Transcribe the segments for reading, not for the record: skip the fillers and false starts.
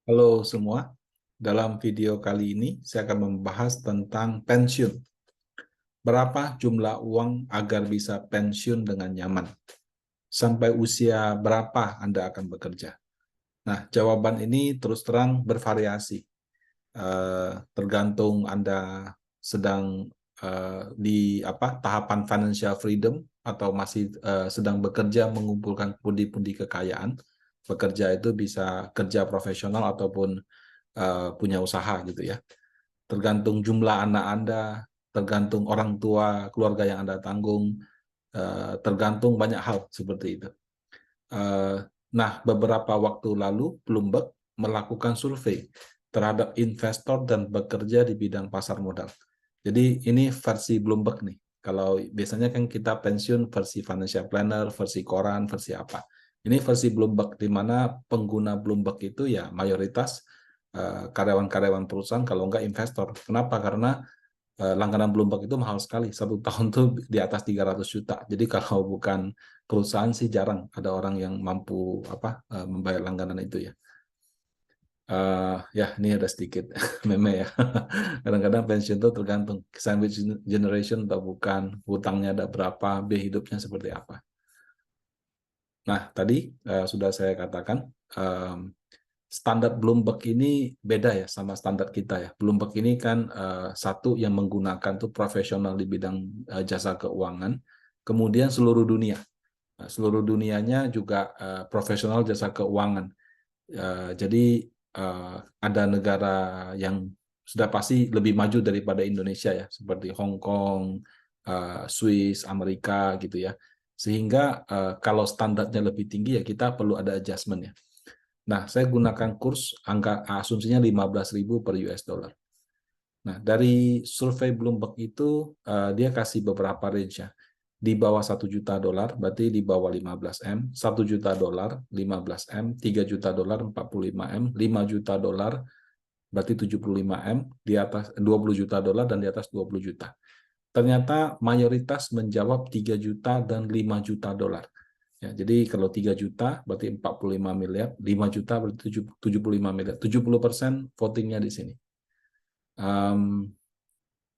Halo semua, dalam video kali ini saya akan membahas tentang pensiun. Berapa jumlah uang agar bisa pensiun dengan nyaman? Sampai usia berapa Anda akan bekerja? Nah, jawaban ini terus terang bervariasi. Tergantung Anda sedang di tahapan financial freedom atau masih sedang bekerja mengumpulkan pundi-pundi kekayaan. Bekerja itu bisa kerja profesional ataupun punya usaha gitu ya. Tergantung jumlah anak Anda, tergantung orang tua, keluarga yang Anda tanggung, tergantung banyak hal seperti itu. Nah, beberapa waktu lalu Bloomberg melakukan survei terhadap investor dan bekerja di bidang pasar modal. Jadi ini versi Bloomberg nih. Kalau biasanya kan kita pensiun versi financial planner, versi koran, versi apa. Ini versi Bloomberg, di mana pengguna Bloomberg itu ya mayoritas karyawan-karyawan perusahaan, kalau enggak investor. Kenapa? Karena langganan Bloomberg itu mahal sekali. Satu tahun tuh di atas 300 juta. Jadi kalau bukan perusahaan sih jarang ada orang yang mampu membayar langganan itu ya. Ya, ini ada sedikit meme ya. Kadang-kadang pensiun itu tergantung sandwich generation atau bukan, hutangnya ada berapa, biaya hidupnya seperti apa. Nah, tadi sudah saya katakan, standar Bloomberg ini beda ya sama standar kita ya. Bloomberg ini kan satu yang menggunakan tuh profesional di bidang jasa keuangan, kemudian seluruh dunia. Nah, seluruh dunianya juga profesional jasa keuangan. Jadi ada negara yang sudah pasti lebih maju daripada Indonesia ya, seperti Hong Kong, Swiss, Amerika gitu ya. Sehingga kalau standarnya lebih tinggi ya kita perlu ada adjustment ya. Nah, saya gunakan kurs angka asumsinya 15.000 per US dollar. Nah, dari survei Bloomberg itu dia kasih beberapa range ya. Di bawah 1 juta dolar berarti di bawah 15 M, 1 juta dolar 15 M, 3 juta dolar 45 M, 5 juta dolar berarti 75 M, di atas 20 juta dolar dan di atas 20 juta. Ternyata mayoritas menjawab 3 juta dan 5 juta dolar. Ya, jadi kalau 3 juta berarti 45 miliar, 5 juta berarti 75 miliar. 70% votingnya di sini.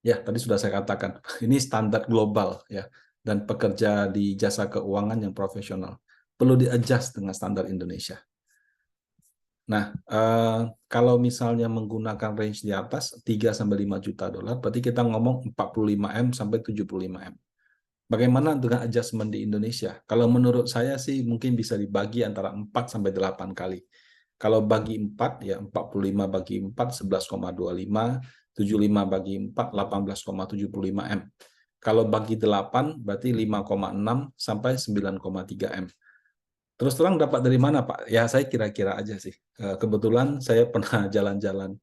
Ya, tadi sudah saya katakan, ini standar global ya, dan pekerja di jasa keuangan yang profesional. Perlu di-adjust dengan standar Indonesia. Nah, kalau misalnya menggunakan range di atas 3-5 juta dolar, berarti kita ngomong 45 M sampai 75 M. Bagaimana dengan adjustment di Indonesia? Kalau menurut saya sih mungkin bisa dibagi antara 4 sampai 8 kali. Kalau bagi 4 ya 45 bagi 4 11,25, 75 bagi 4 18,75 M. Kalau bagi 8 berarti 5,6 sampai 9,3 M. Terus terang dapat dari mana, Pak? Ya saya kira-kira aja sih. Kebetulan saya pernah jalan-jalan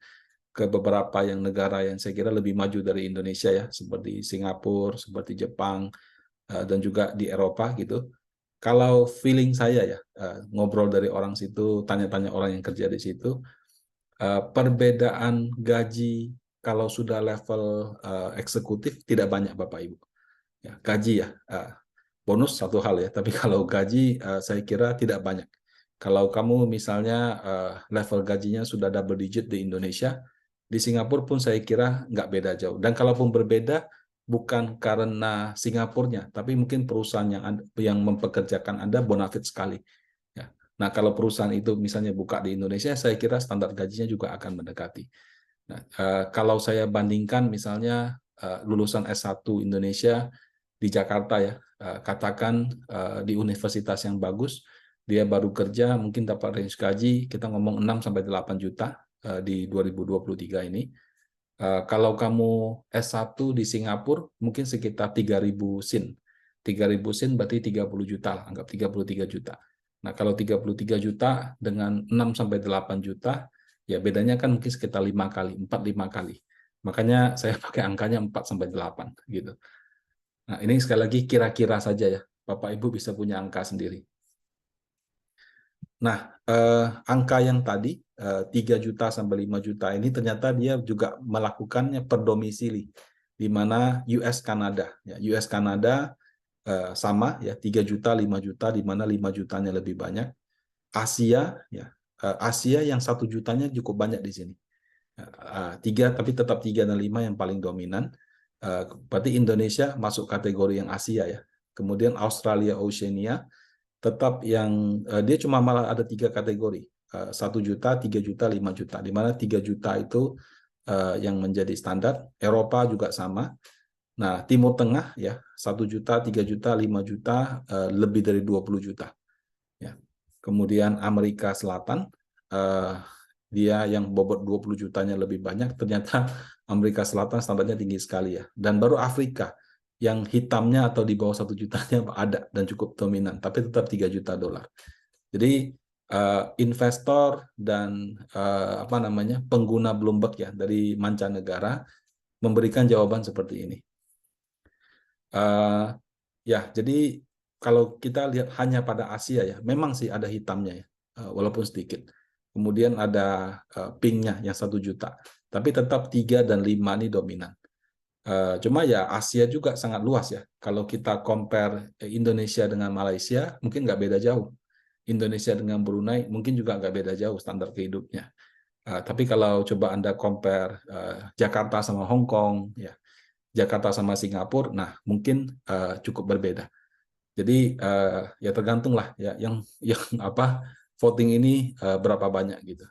ke beberapa yang negara yang saya kira lebih maju dari Indonesia ya, seperti Singapura, seperti Jepang, dan juga di Eropa gitu. Kalau feeling saya ya, ngobrol dari orang situ, tanya-tanya orang yang kerja di situ, perbedaan gaji kalau sudah level eksekutif tidak banyak Bapak Ibu. Ya, gaji ya, bonus satu hal ya, tapi kalau gaji saya kira tidak banyak. Kalau kamu misalnya level gajinya sudah double digit di Indonesia, di Singapura pun saya kira nggak beda jauh. Dan kalaupun berbeda, bukan karena Singapurnya, tapi mungkin perusahaan yang mempekerjakan Anda bonafit sekali. Ya. Nah, kalau perusahaan itu misalnya buka di Indonesia, saya kira standar gajinya juga akan mendekati. Nah, kalau saya bandingkan misalnya lulusan S1 Indonesia di Jakarta ya, katakan di universitas yang bagus, dia baru kerja mungkin dapat range gaji kita ngomong 6 sampai 8 juta di 2023 ini. Kalau kamu S1 di Singapura mungkin sekitar 3.000 sin. 3.000 sin berarti 30 juta lah, anggap 33 juta. Nah, kalau 33 juta dengan 6 sampai 8 juta, ya bedanya kan mungkin sekitar 5 kali, 4-5 kali. Makanya saya pakai angkanya 4 sampai 8 gitu. Nah, ini sekali lagi kira-kira saja ya. Bapak Ibu bisa punya angka sendiri. Nah, angka yang tadi 3 juta sampai 5 juta ini ternyata dia juga melakukannya per domisili, di mana US Kanada. Ya, US Kanada sama ya 3 juta 5 juta, di mana 5 jutanya lebih banyak. Asia ya Asia yang 1 jutanya cukup banyak di sini. 3, tapi tetap 3 dan 5 yang paling dominan. Berarti Indonesia masuk kategori yang Asia ya. Kemudian Australia, Oceania, tetap yang dia cuma malah ada 3 kategori. 1 juta, 3 juta, 5 juta. Di mana 3 juta itu yang menjadi standar. Eropa juga sama. Nah, Timur Tengah ya 1 juta, 3 juta, 5 juta, lebih dari 20 juta. Ya. Kemudian Amerika Selatan, dia yang bobot 20 jutanya lebih banyak, ternyata Amerika Selatan standarnya tinggi sekali ya. Dan baru Afrika yang hitamnya atau di bawah 1 jutanya ada dan cukup dominan, tapi tetap 3 juta dolar. Jadi investor dan pengguna Bloomberg ya dari mancanegara memberikan jawaban seperti ini. Ya, jadi kalau kita lihat hanya pada Asia ya, memang sih ada hitamnya ya, walaupun sedikit. Kemudian ada pinknya yang 1 juta, tapi tetap 3 dan 5 ini dominan. Cuma ya Asia juga sangat luas ya. Kalau kita compare Indonesia dengan Malaysia, mungkin nggak beda jauh. Indonesia dengan Brunei mungkin juga nggak beda jauh standar kehidupnya. Tapi kalau coba Anda compare Jakarta sama Hong Kong, ya Jakarta sama Singapura, nah mungkin cukup berbeda. Jadi ya tergantung lah ya yang voting ini berapa banyak gitu.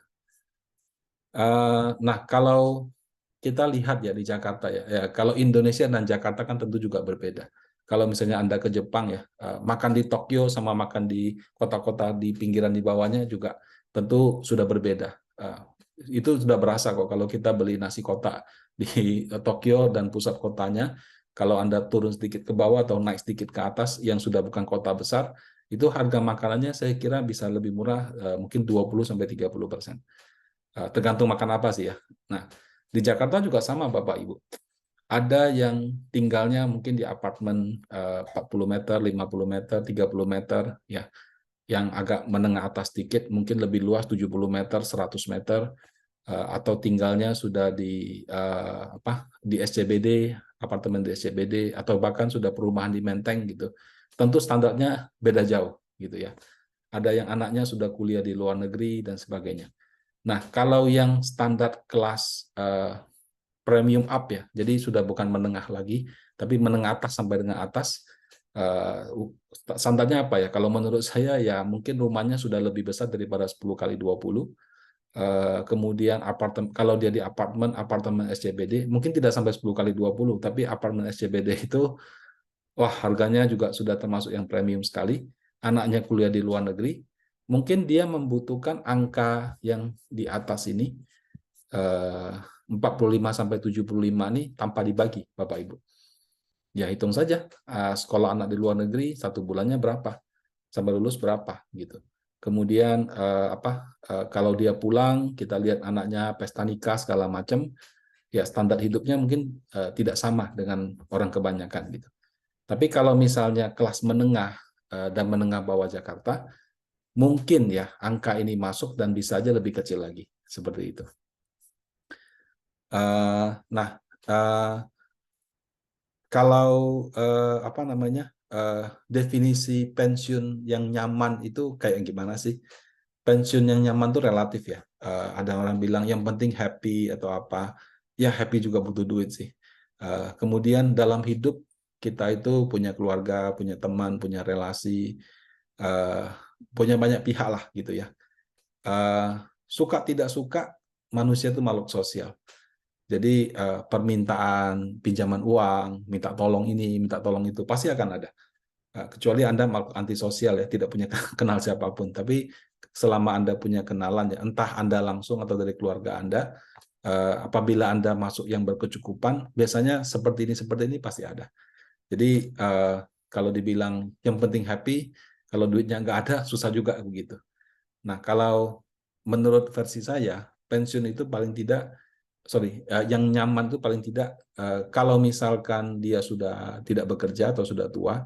Nah kalau kita lihat ya di Jakarta ya, kalau Indonesia dan Jakarta kan tentu juga berbeda. Kalau misalnya Anda ke Jepang ya, makan di Tokyo sama makan di kota-kota di pinggiran di bawahnya juga tentu sudah berbeda. Itu sudah berasa kok kalau kita beli nasi kotak di Tokyo dan pusat kotanya, kalau Anda turun sedikit ke bawah atau naik sedikit ke atas yang sudah bukan kota besar, itu harga makanannya saya kira bisa lebih murah, mungkin 20-30%. Tergantung makan apa sih ya. Nah, di Jakarta juga sama Bapak Ibu. Ada yang tinggalnya mungkin di apartemen 40 meter, 50 meter, 30 meter, ya, yang agak menengah atas sedikit, mungkin lebih luas 70 meter, 100 meter, atau tinggalnya sudah di SCBD, apartemen di SCBD, atau bahkan sudah perumahan di Menteng gitu. Tentu standarnya beda jauh gitu ya. Ada yang anaknya sudah kuliah di luar negeri dan sebagainya. Nah, kalau yang standar kelas premium up ya, jadi sudah bukan menengah lagi, tapi menengah atas sampai dengan atas, standarnya apa ya? Kalau menurut saya ya mungkin rumahnya sudah lebih besar daripada 10 kali 20. Kemudian kalau dia di apartemen SCBD, mungkin tidak sampai 10 kali 20, tapi apartemen SCBD itu, wah harganya juga sudah termasuk yang premium sekali. Anaknya kuliah di luar negeri, mungkin dia membutuhkan angka yang di atas ini, 45-75 nih tanpa dibagi, Bapak Ibu. Ya hitung saja, sekolah anak di luar negeri 1 bulannya berapa, sampai lulus berapa gitu. Kemudian kalau dia pulang, kita lihat anaknya pesta nikah segala macam, ya standar hidupnya mungkin tidak sama dengan orang kebanyakan gitu. Tapi kalau misalnya kelas menengah dan menengah bawah Jakarta, mungkin ya angka ini masuk dan bisa aja lebih kecil lagi seperti itu. Nah, kalau definisi pensiun yang nyaman itu kayak gimana sih? Pensiun yang nyaman itu relatif ya. Ada orang bilang yang penting happy atau apa. Ya happy juga butuh duit sih. Kemudian dalam hidup kita itu punya keluarga, punya teman, punya relasi, punya banyak pihak lah gitu ya. Suka tidak suka manusia itu makhluk sosial. Jadi permintaan pinjaman uang, minta tolong ini, minta tolong itu pasti akan ada. Kecuali Anda makhluk antisosial ya, tidak punya kenal siapapun. Tapi selama Anda punya kenalan ya, entah Anda langsung atau dari keluarga Anda, apabila Anda masuk yang berkecukupan, biasanya seperti ini pasti ada. Jadi kalau dibilang yang penting happy, kalau duitnya nggak ada, susah juga begitu. Nah, kalau menurut versi saya, pensiun itu paling tidak, yang nyaman itu paling tidak, kalau misalkan dia sudah tidak bekerja atau sudah tua,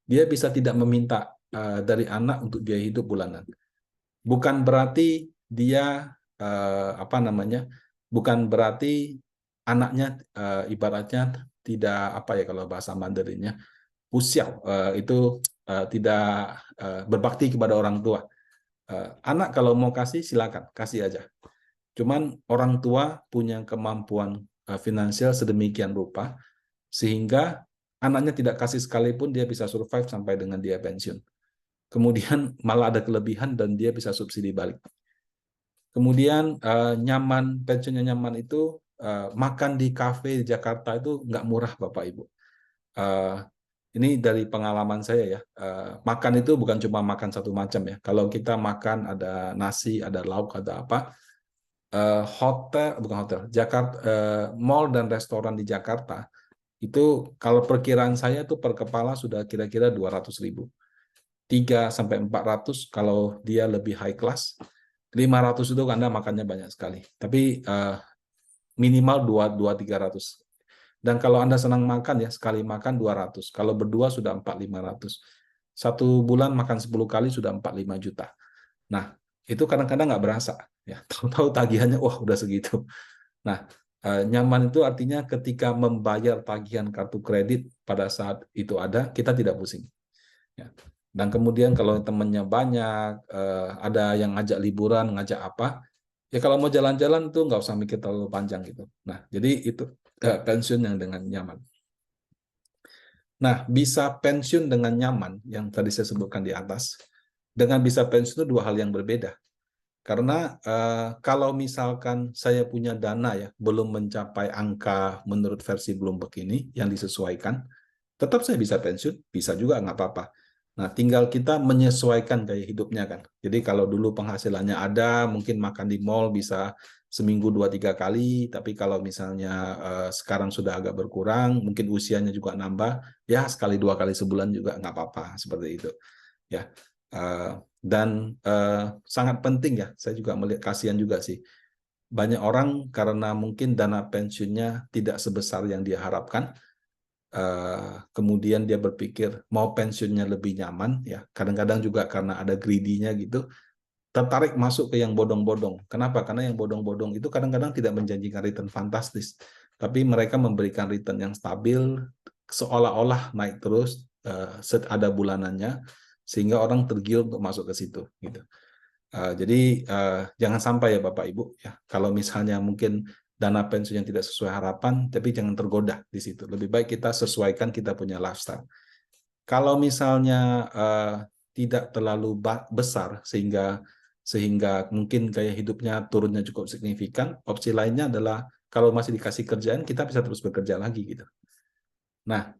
dia bisa tidak meminta dari anak untuk biaya hidup bulanan. Bukan berarti dia, bukan berarti anaknya ibaratnya tidak, kalau bahasa Mandarinnya, usiao, itu tidak berbakti kepada orang tua. Anak kalau mau kasih silakan, kasih aja. Cuman orang tua punya kemampuan finansial sedemikian rupa sehingga anaknya tidak kasih sekalipun dia bisa survive sampai dengan dia pensiun. Kemudian malah ada kelebihan dan dia bisa subsidi balik. Kemudian nyaman, pensiunnya nyaman itu makan di kafe di Jakarta itu nggak murah Bapak Ibu. Ini dari pengalaman saya ya. Makan itu bukan cuma makan satu macam ya. Kalau kita makan ada nasi, ada lauk, ada apa. Hotel, bukan hotel, Jakarta, mall dan restoran di Jakarta itu kalau perkiraan saya itu per kepala sudah kira-kira 200.000. 3 sampai 400 kalau dia lebih high class. 500 itu Anda makannya banyak sekali. Tapi minimal 2-300. Dan kalau Anda senang makan ya, sekali makan 200. Kalau berdua sudah 4-500. Satu bulan makan 10 kali sudah 45 juta. Nah, itu kadang-kadang nggak berasa. Ya, tahu-tahu tagihannya, wah udah segitu. Nah, nyaman itu artinya ketika membayar tagihan kartu kredit pada saat itu ada, kita tidak pusing. Ya. Dan kemudian kalau temannya banyak, ada yang ngajak liburan, ngajak apa, ya kalau mau jalan-jalan tuh nggak usah mikir terlalu panjang gitu. Nah, jadi itu pensiun yang dengan nyaman. Nah, bisa pensiun dengan nyaman yang tadi saya sebutkan di atas, dengan bisa pensiun itu dua hal yang berbeda. Karena kalau misalkan saya punya dana ya belum mencapai angka menurut versi Bloomberg ini yang disesuaikan, tetap saya bisa pensiun, bisa juga nggak apa-apa. Nah, tinggal kita menyesuaikan gaya hidupnya kan. Jadi kalau dulu penghasilannya ada, mungkin makan di mall bisa seminggu 2-3 kali, tapi kalau misalnya sekarang sudah agak berkurang, mungkin usianya juga nambah, ya sekali 2 kali sebulan juga nggak apa-apa, seperti itu. Ya, dan sangat penting ya, saya juga melihat kasihan juga sih. Banyak orang karena mungkin dana pensiunnya tidak sebesar yang dia harapkan, kemudian dia berpikir mau pensiunnya lebih nyaman ya, kadang-kadang juga karena ada greedy-nya gitu, tertarik masuk ke yang bodong-bodong. Kenapa? Karena yang bodong-bodong itu kadang-kadang tidak menjanjikan return fantastis, tapi mereka memberikan return yang stabil, seolah-olah naik terus, ada bulanannya, sehingga orang tergiur untuk masuk ke situ. Gitu. Jadi jangan sampai ya Bapak Ibu, ya kalau misalnya mungkin dana pensiun yang tidak sesuai harapan, tapi jangan tergoda di situ. Lebih baik kita sesuaikan kita punya lifestyle. Kalau misalnya tidak terlalu besar sehingga mungkin gaya hidupnya turunnya cukup signifikan, opsi lainnya adalah kalau masih dikasih kerjaan kita bisa terus bekerja lagi gitu. Nah,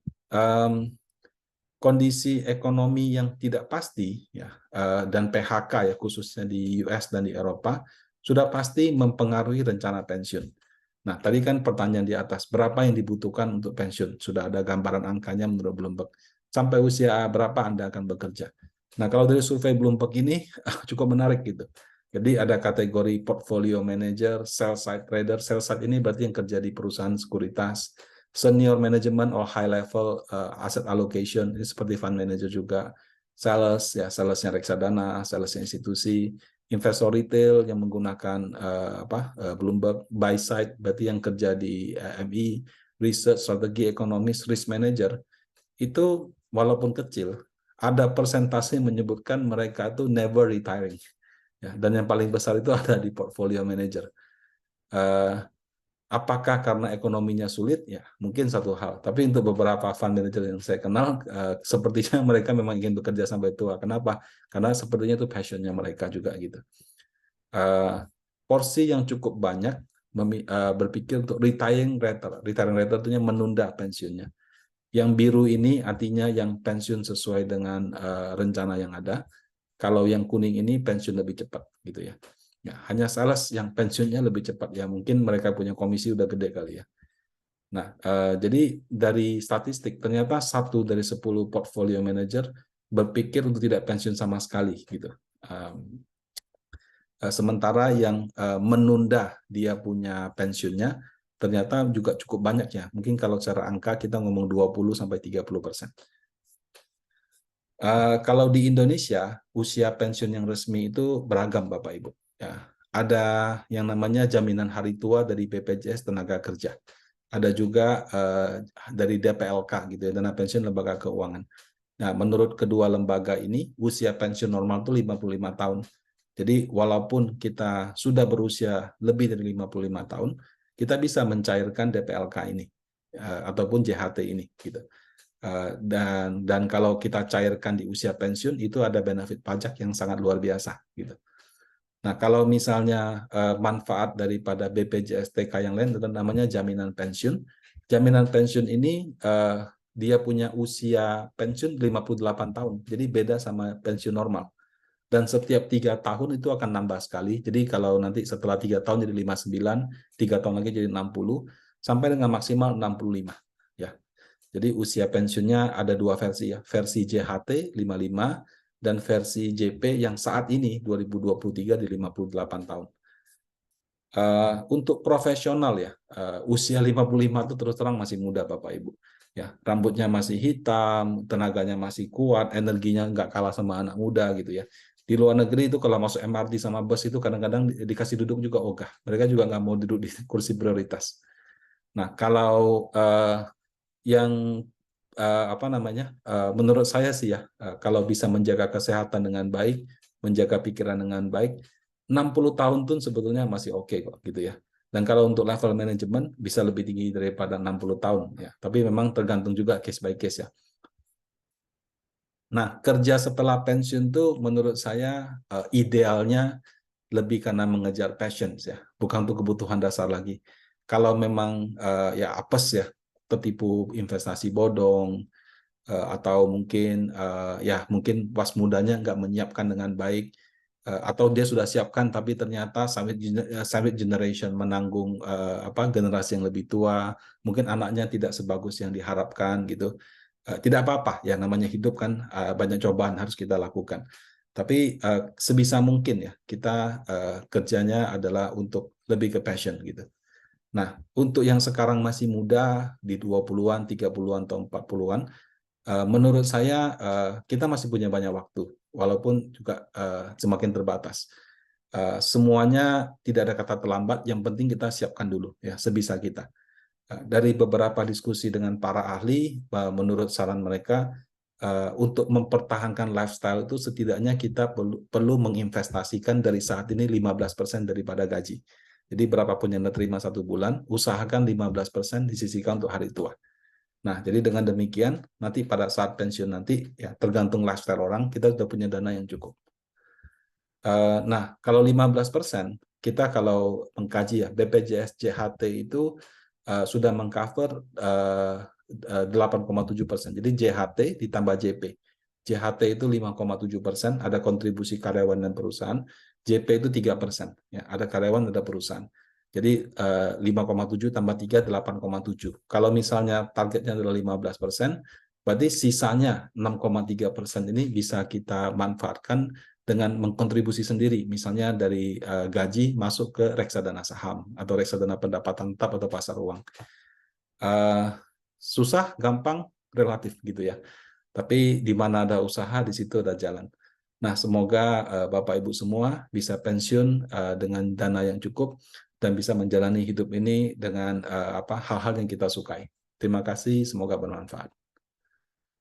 kondisi ekonomi yang tidak pasti ya dan PHK ya khususnya di US dan di Eropa sudah pasti mempengaruhi rencana pensiun. Nah, tadi kan pertanyaan di atas, berapa yang dibutuhkan untuk pensiun? Sudah ada gambaran angkanya menurut Bloomberg. Sampai usia berapa Anda akan bekerja? Nah, kalau dari survei Bloomberg ini cukup menarik gitu. Jadi ada kategori portfolio manager, sell side trader. Sell side ini berarti yang kerja di perusahaan sekuritas, senior management or high level asset allocation, ini seperti fund manager juga, sales, ya salesnya reksadana, salesnya institusi, investor retail yang menggunakan Bloomberg, buy side berarti yang kerja di MI, research, strategi ekonomis, risk manager, itu walaupun kecil, ada persentase yang menyebutkan mereka itu never retiring. Ya, dan yang paling besar itu ada di portfolio manager. Apakah karena ekonominya sulit? Ya, mungkin satu hal. Tapi untuk beberapa fund manager yang saya kenal, sepertinya mereka memang ingin bekerja sampai tua. Kenapa? Karena sepertinya itu passionnya mereka juga gitu. Porsi yang cukup banyak berpikir untuk retiring rate. Retiring rate itu menunda pensiunnya. Yang biru ini artinya yang pensiun sesuai dengan rencana yang ada. Kalau yang kuning ini pensiun lebih cepat gitu ya. Ya, hanya sales yang pensiunnya lebih cepat ya, mungkin mereka punya komisi udah gede kali ya. Nah, jadi dari statistik ternyata 1 dari 10 portfolio manager berpikir untuk tidak pensiun sama sekali gitu. Sementara yang menunda dia punya pensiunnya ternyata juga cukup banyak ya. Mungkin kalau secara angka kita ngomong 20-30%. Kalau di Indonesia, usia pensiun yang resmi itu beragam, Bapak Ibu. Ya, ada yang namanya jaminan hari tua dari BPJS Tenaga Kerja. Ada juga dari DPLK, gitu ya, Dana Pensiun Lembaga Keuangan. Nah, menurut kedua lembaga ini, usia pensiun normal itu 55 tahun. Jadi walaupun kita sudah berusia lebih dari 55 tahun, kita bisa mencairkan DPLK ini ataupun JHT ini gitu. Dan kalau kita cairkan di usia pensiun itu ada benefit pajak yang sangat luar biasa gitu. Nah, kalau misalnya manfaat daripada BPJS TK yang lain itu namanya jaminan pensiun. Jaminan pensiun ini dia punya usia pensiun 58 tahun. Jadi beda sama pensiun normal. Dan setiap 3 tahun itu akan nambah sekali. Jadi kalau nanti setelah 3 tahun jadi 59, 3 tahun lagi jadi 60, sampai dengan maksimal 65. Ya. Jadi usia pensiunnya ada 2 versi ya, versi JHT 55 dan versi JP yang saat ini 2023 di 58 tahun. Untuk profesional ya, usia 55 itu terus terang masih muda Bapak Ibu. Ya, rambutnya masih hitam, tenaganya masih kuat, energinya nggak kalah sama anak muda gitu ya. Di luar negeri itu kalau masuk MRT sama bus itu kadang-kadang dikasih duduk juga ogah. Mereka juga nggak mau duduk di kursi prioritas. Nah, kalau yang apa namanya, menurut saya sih ya, kalau bisa menjaga kesehatan dengan baik, menjaga pikiran dengan baik, 60 tahun pun sebetulnya masih oke kok gitu ya. Dan kalau untuk level manajemen bisa lebih tinggi daripada 60 tahun ya. Tapi memang tergantung juga case by case ya. Nah, kerja setelah pensiun tuh menurut saya idealnya lebih karena mengejar passion ya, bukan untuk kebutuhan dasar lagi. Kalau memang ya apes ya, tertipu investasi bodong, atau mungkin ya mungkin pas mudanya nggak menyiapkan dengan baik, atau dia sudah siapkan tapi ternyata sandwich generation menanggung apa generasi yang lebih tua, mungkin anaknya tidak sebagus yang diharapkan gitu. Tidak apa-apa ya, namanya hidup kan banyak cobaan harus kita lakukan. Tapi sebisa mungkin ya kita kerjanya adalah untuk lebih ke passion gitu. Nah, untuk yang sekarang masih muda di 20-an, 30-an atau 40-an, menurut saya kita masih punya banyak waktu, walaupun juga semakin terbatas. Semuanya tidak ada kata terlambat, yang penting kita siapkan dulu ya sebisa kita. Dari beberapa diskusi dengan para ahli, menurut saran mereka, untuk mempertahankan lifestyle itu setidaknya kita perlu menginvestasikan dari saat ini 15% daripada gaji. Jadi berapapun yang diterima 1 bulan, usahakan 15% disisihkan untuk hari tua. Nah, jadi dengan demikian, nanti pada saat pensiun nanti, ya tergantung lifestyle orang, kita sudah punya dana yang cukup. Nah, kalau 15%, kita kalau mengkaji ya, BPJS JHT itu sudah mengcover 8,7%. Jadi JHT ditambah JP. JHT itu 5,7%, ada kontribusi karyawan dan perusahaan. JP itu 3%, ya, ada karyawan, ada perusahaan. Jadi 5,7 tambah 3, 8,7. Kalau misalnya targetnya adalah 15%, berarti sisanya 6,3% ini bisa kita manfaatkan dengan mengkontribusi sendiri, misalnya dari gaji masuk ke reksadana saham atau reksadana pendapatan tetap atau pasar uang. Susah, gampang, relatif gitu ya. Tapi di mana ada usaha, di situ ada jalan. Nah, semoga Bapak Ibu semua bisa pensiun dengan dana yang cukup dan bisa menjalani hidup ini dengan hal-hal yang kita sukai. Terima kasih, semoga bermanfaat.